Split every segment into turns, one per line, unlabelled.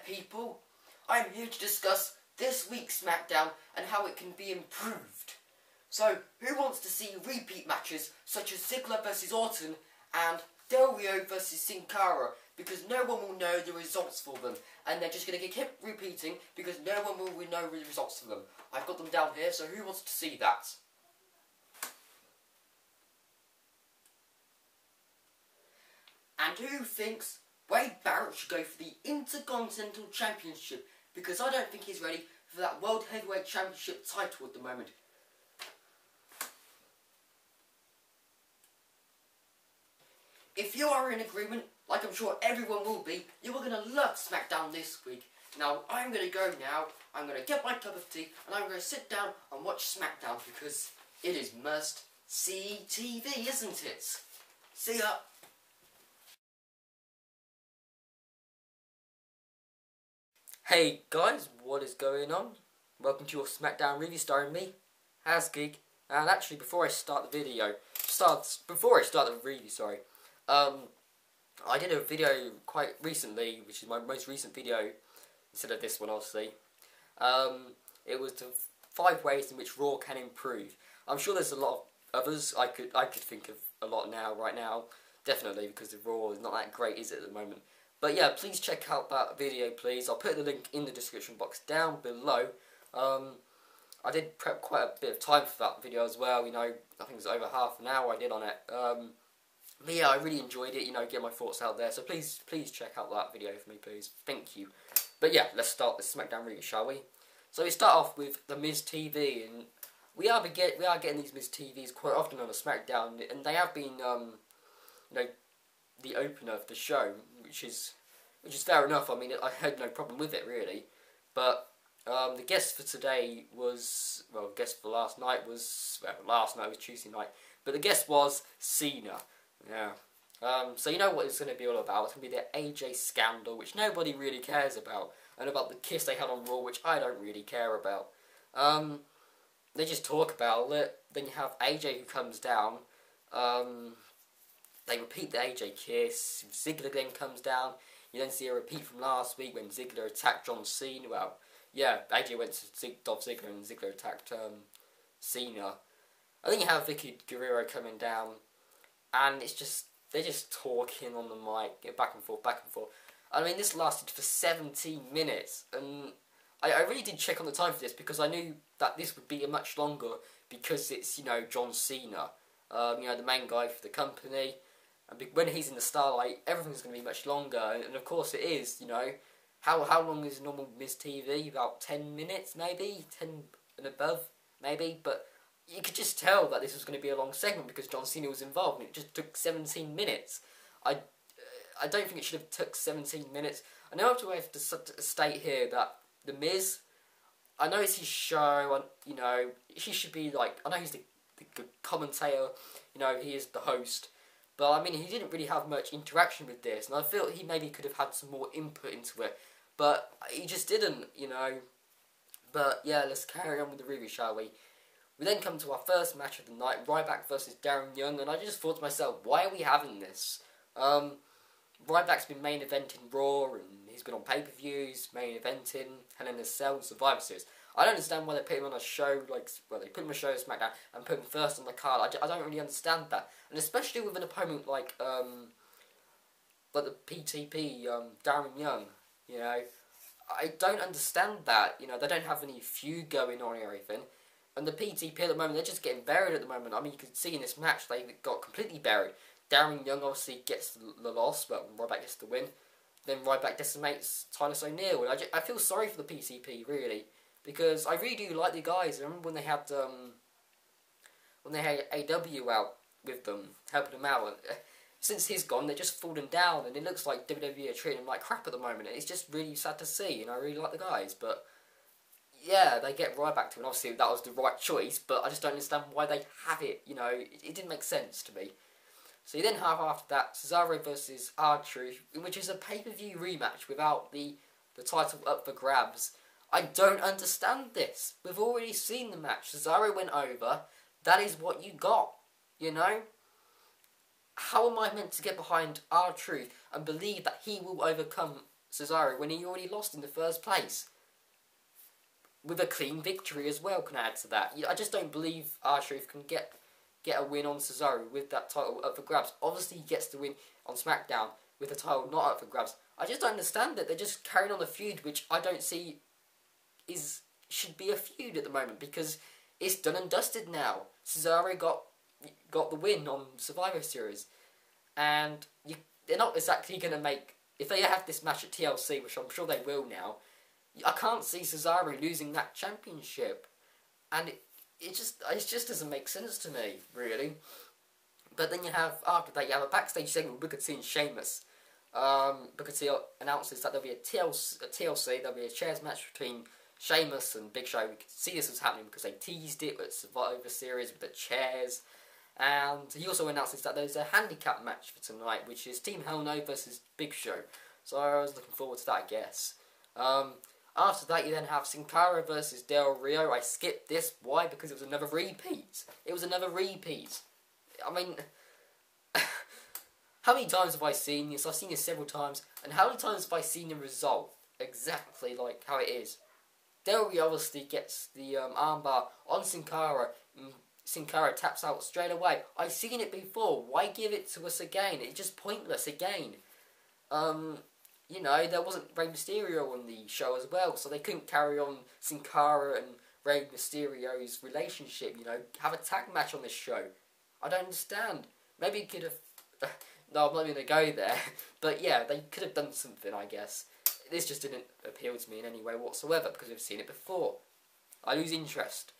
people, I'm here to discuss this week's Smackdown and how it can be improved. So, who wants to see repeat matches such as Ziggler vs Orton and Del Rio vs Sin Cara, because no one will know the results for them, and they're just going to keep repeating because no one will know the results for them. I've got them down here, so who wants to see that? And who thinks Wade Barrett should go for the Intercontinental Championship, because I don't think he's ready for that World Heavyweight Championship title at the moment. If you are in agreement, like I'm sure everyone will be, you are going to love SmackDown this week. Now, I'm going to go now, I'm going to get my cup of tea, and I'm going to sit down and watch SmackDown, because it is must-see TV, isn't it? See ya! Hey guys, what is going on? Welcome to your SmackDown review starring me, azzgeek. And actually, before I start the review, I did a video quite recently, which is my most recent video, instead of this one, obviously. It was the 5 ways in which Raw can improve. I'm sure there's a lot of others. I could think of a lot right now, definitely, because the Raw is not that great, is it, at the moment? But yeah, please check out that video, please. I'll put the link in the description box down below. I did prep quite a bit of time for that video as well, you know, I think it was over half an hour I did on it. But yeah, I really enjoyed it, you know, get my thoughts out there, so please check out that video for me, please. Thank you. But yeah, let's start this SmackDown review, shall we? So we start off with the Miz TV, and we are getting these Miz TVs quite often on the SmackDown, and they have been, you know, the opener of the show, which is fair enough. I mean, I had no problem with it really, but the guest for today was, well, guest for last night was, well, last night was Tuesday night, but the guest was Cena. Yeah. So you know what it's going to be all about. It's going to be the AJ scandal, which nobody really cares about, and about the kiss they had on Raw, which I don't really care about. They just talk about it. Then you have AJ who comes down. They repeat the AJ kiss. Ziggler then comes down. You then see a repeat from last week when Ziggler attacked John Cena. Well, yeah, AJ went to Dolph Ziggler and Ziggler attacked Cena. I think you have Vicky Guerrero coming down, and they're just talking on the mic, back and forth, back and forth. I mean, this lasted for 17 minutes, and I really did check on the time for this because I knew that this would be much longer because it's, you know, John Cena, you know, the main guy for the company. And when he's in the Starlight, everything's going to be much longer, and of course it is, you know. How long is normal Miz TV? About 10 minutes, maybe? 10 and above, maybe? But you could just tell that this was going to be a long segment because John Cena was involved, and it just took 17 minutes. I don't think it should have took 17 minutes. I know I have to state here that The Miz, I know it's his show, and, you know, he should be like, I know he's the commentator, you know, he is the host. But, I mean, he didn't really have much interaction with this, and I feel he maybe could have had some more input into it. But he just didn't, you know. But, yeah, let's carry on with the review, shall we? We then come to our first match of the night, Ryback versus Darren Young, and I just thought to myself, why are we having this? Ryback's been main eventing Raw, and he's been on pay-per-views, main eventing, Hell in a Cell, and Survivor Series. I don't understand why they put him on a show, like, well, they put him on a show at SmackDown and put him first on the card. I don't really understand that. And especially with an opponent like the PTP, Darren Young, you know. I don't understand that, you know, they don't have any feud going on or anything. And the PTP at the moment, they're just getting buried at the moment. I mean, you can see in this match, they got completely buried. Darren Young obviously gets the loss, but Ryback gets the win. Then Ryback decimates Titus O'Neil. And I feel sorry for the PTP, really. Because I really do like the guys. I remember when they had AW out with them, helping them out. And since he's gone, they're just falling down, and it looks like WWE are treating them like crap at the moment. It's just really sad to see, and I really like the guys. But yeah, they get Ryback to, and obviously that was the right choice. But I just don't understand why they have it. You know, it didn't make sense to me. So you then have after that Cesaro versus R-Truth, which is a pay-per-view rematch without the title up for grabs. I don't understand this. We've already seen the match. Cesaro went over. That is what you got, you know? How am I meant to get behind R-Truth and believe that he will overcome Cesaro when he already lost in the first place. With a clean victory as well, can add to that. I just don't believe R-Truth can get a win on Cesaro with that title up for grabs. Obviously, he gets the win on SmackDown with the title not up for grabs. I just don't understand it. They're just carrying on a feud, which I don't see should be a feud at the moment, because it's done and dusted now. Cesaro got the win on Survivor Series, and they're not exactly going to make, if they have this match at TLC, which I'm sure they will now, I can't see Cesaro losing that championship, and it just doesn't make sense to me, really. But then after that, you have a backstage segment with Booker T and Sheamus. Booker T announces that there'll be a TLC, there'll be a chairs match between Sheamus and Big Show. We could see this was happening because they teased it with Survivor Series with the chairs. And he also announces that there's a handicap match for tonight, which is Team Hell No versus Big Show. So I was looking forward to that, I guess. After that, you then have Sin Cara versus Del Rio. I skipped this. Why? Because it was another repeat. It was another repeat. I mean, how many times have I seen this? I've seen this several times. And how many times have I seen the result exactly like how it is? Del Rio obviously gets the armbar on Sin Cara. Sin Cara taps out straight away. I've seen it before. Why give it to us again? It's just pointless again. You know, there wasn't Rey Mysterio on the show as well, so they couldn't carry on Sin Cara and Rey Mysterio's relationship, you know, have a tag match on this show. I don't understand. Maybe it could have... no, I'm not going to go there. But yeah, they could have done something, I guess. This just didn't appeal to me in any way whatsoever, because we've seen it before. I lose interest.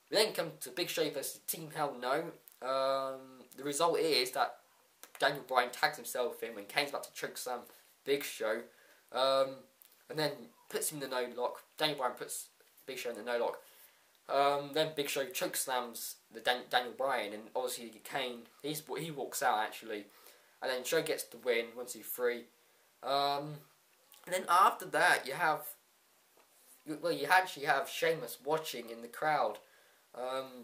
We then come to Big Show versus Team Hell No. The result is that Daniel Bryan tags himself in when Kane's about to chokeslam Big Show, and then puts him in the no-lock. Daniel Bryan puts Big Show in the no-lock. Then Big Show chokeslams Daniel Bryan, and obviously Kane, he walks out actually, and then Show gets the win, 1, 2, 3. And then after that, you actually have Sheamus watching in the crowd,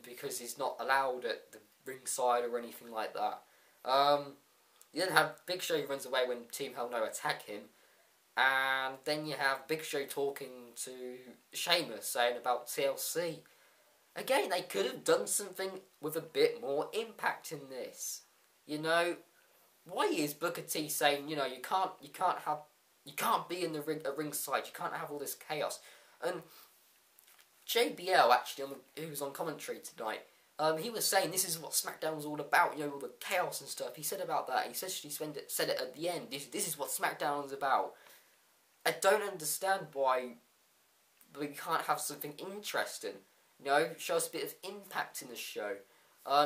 because he's not allowed at the ringside or anything like that. You then have Big Show who runs away when Team Hell No attack him. And then you have Big Show talking to Sheamus, saying about TLC. Again, they could have done something with a bit more impact in this. You know, why is Booker T saying, you know, you can't be in the ring at ringside, you can't have all this chaos. And JBL actually, who was on commentary tonight, he was saying this is what SmackDown was all about, you know, all the chaos and stuff. He said about that. He essentially said it at the end. This is what SmackDown is about. I don't understand why we can't have something interesting. You know, show us a bit of impact in the show.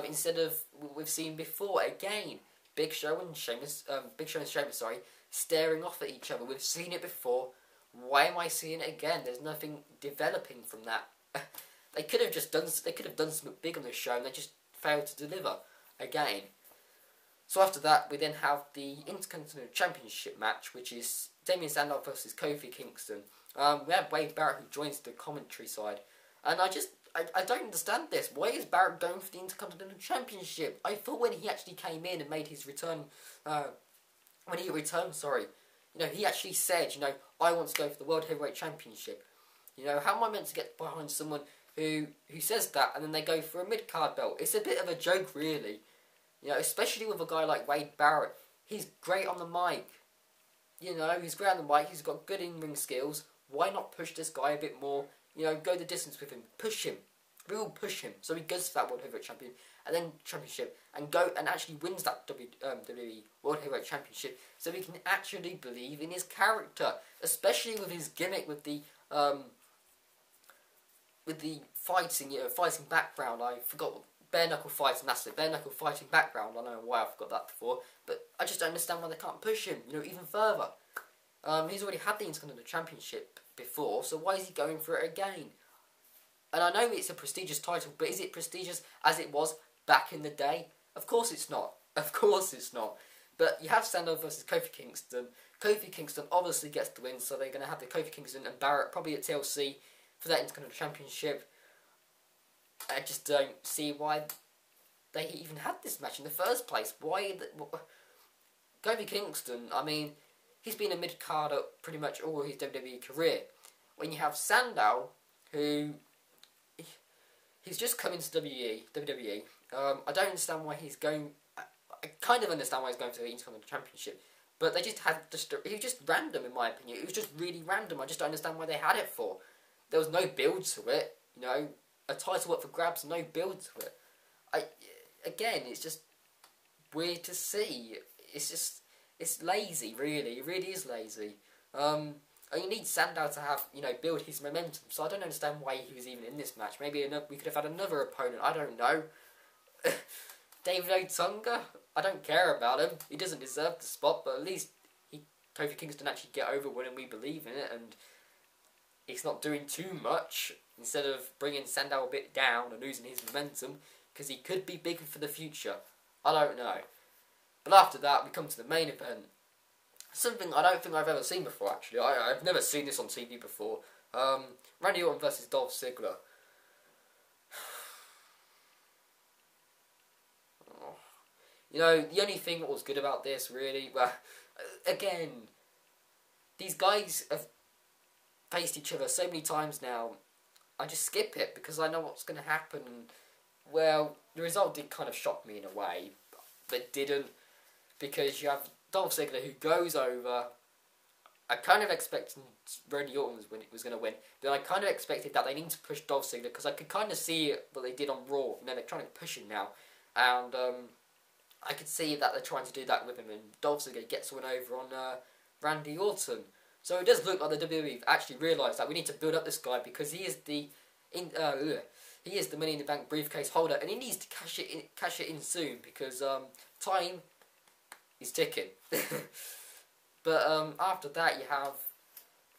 Instead of what we've seen before. Again, Big Show and Sheamus, staring off at each other. We've seen it before. Why am I seeing it again? There's nothing developing from that. They could have done something big on this show, and they just failed to deliver again. So after that, we then have the Intercontinental Championship match, which is Damien Sandow versus Kofi Kingston. We have Wade Barrett who joins the commentary side, and I don't understand this. Why is Barrett going for the Intercontinental Championship? I thought when he actually came in and made his return, you know, he actually said, you know, I want to go for the World Heavyweight Championship. You know, how am I meant to get behind someone who says that and then they go for a mid-card belt? It's a bit of a joke, really. You know, especially with a guy like Wade Barrett. He's great on the mic. You know, he's great on the mic. He's got good in-ring skills. Why not push this guy a bit more? You know, go the distance with him. Push him. Real push him. So he goes for that World Heavyweight Championship and go and actually wins that WWE World Heavyweight Championship, so we can actually believe in his character, especially with his gimmick with the fighting, you know, fighting background. I forgot what bare knuckle fighting. That's it, bare knuckle fighting background. I don't know why I forgot that before, but I just don't understand why they can't push him, you know, even further. He's already had the Intercontinental Championship before, so why is he going for it again? And I know it's a prestigious title, but is it prestigious as it was back in the day? Of course it's not. Of course it's not. But you have Sandow versus Kofi Kingston. Kofi Kingston obviously gets the win, so they're going to have the Kofi Kingston and Barrett probably at TLC for that Intercontinental Championship. I just don't see why they even had this match in the first place. Why? Kofi Kingston, I mean, he's been a mid-carder pretty much all his WWE career. When you have Sandow, who he's just come into WWE. I don't understand why he's going. I kind of understand why he's going for the Intercontinental Championship, but they just had he was just random in my opinion. It was just really random. I just don't understand why they had it for. There was no build to it. You know, a title up for grabs, no build to it. Again, it's just weird to see. It's lazy, really. It really is lazy. You need Sandow to have, build his momentum. So I don't understand why he was even in this match. Maybe we could have had another opponent. I don't know. David Otunga? I don't care about him. He doesn't deserve the spot, but at least Kofi Kingston actually get over when we believe in it, and he's not doing too much instead of bringing Sandow a bit down and losing his momentum, because he could be bigger for the future. I don't know. But after that, we come to the main event. Something I don't think I've ever seen before, actually. I've never seen this on TV before. Randy Orton versus Dolph Ziggler. The only thing that was good about this, really, well, again, these guys have faced each other so many times now, I just skip it because I know what's going to happen. Well, the result did kind of shock me in a way, but didn't, because you have Dolph Ziggler who goes over. I kind of expected Randy Orton was going to win, but I kind of expected that they need to push Dolph Ziggler because I could kind of see what they did on Raw, and then they're trying to push him now, and I could see that they're trying to do that with him, and Dolph Ziggler gets one over on Randy Orton. So it does look like the WWE have actually realised that we need to build up this guy because he is the Money in the Bank briefcase holder, and he needs to cash it in soon because time is ticking. But after that,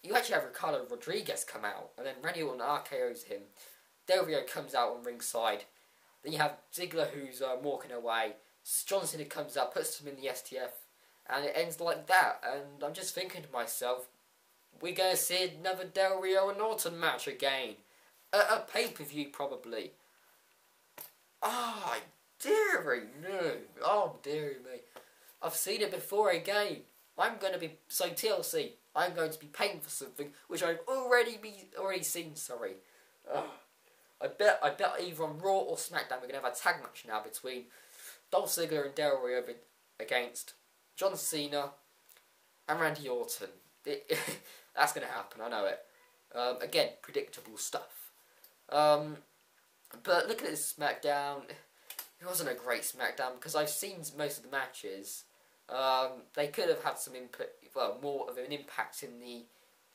you actually have Ricardo Rodriguez come out, and then Randy Orton RKO's him. Del Rio comes out on ringside. Then you have Ziggler who's walking away. John Cena comes out, puts him in the STF, and it ends like that. And I'm just thinking to myself, we're going to see another Del Rio and Orton match again. A pay-per-view, probably. Oh, dearie me. Oh, dearie me. I've seen it before again. So TLC, I'm going to be paying for something which I've already seen, sorry. I bet either on Raw or SmackDown we're going to have a tag match now between Dolph Ziggler and Del Rio against John Cena and Randy Orton. That's going to happen, I know it. Again, predictable stuff. But looking at this SmackDown, it wasn't a great SmackDown because I've seen most of the matches. They could have had some more of an impact in the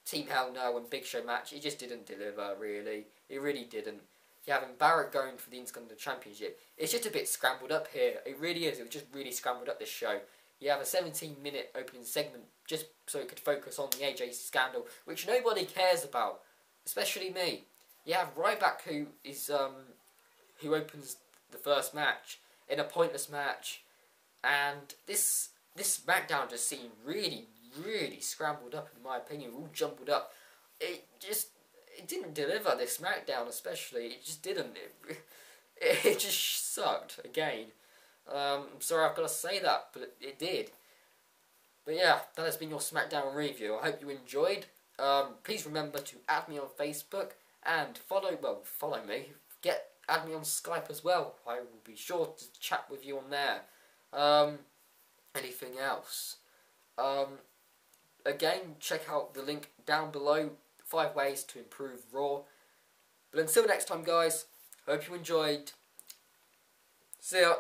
Team Hell No and Big Show match. It just didn't deliver, really. It really didn't. You having Barrett going for the Intercontinental Championship. It's just a bit scrambled up here. It really is. It was just really scrambled up this show. You have a 17-minute opening segment just so it could focus on the AJ scandal, which nobody cares about, especially me. You have Ryback who opens the first match in a pointless match, and this SmackDown just seemed really, really scrambled up in my opinion, all jumbled up. It didn't deliver, this SmackDown especially. It just didn't. It just sucked again. I'm sorry I've got to say that, but it did. But yeah, that has been your SmackDown review. I hope you enjoyed. Please remember to add me on Facebook and follow me. Add me on Skype as well. I will be sure to chat with you on there. Anything else? Again, check out the link down below. 5 ways to improve Raw. But until next time, guys, hope you enjoyed. See ya.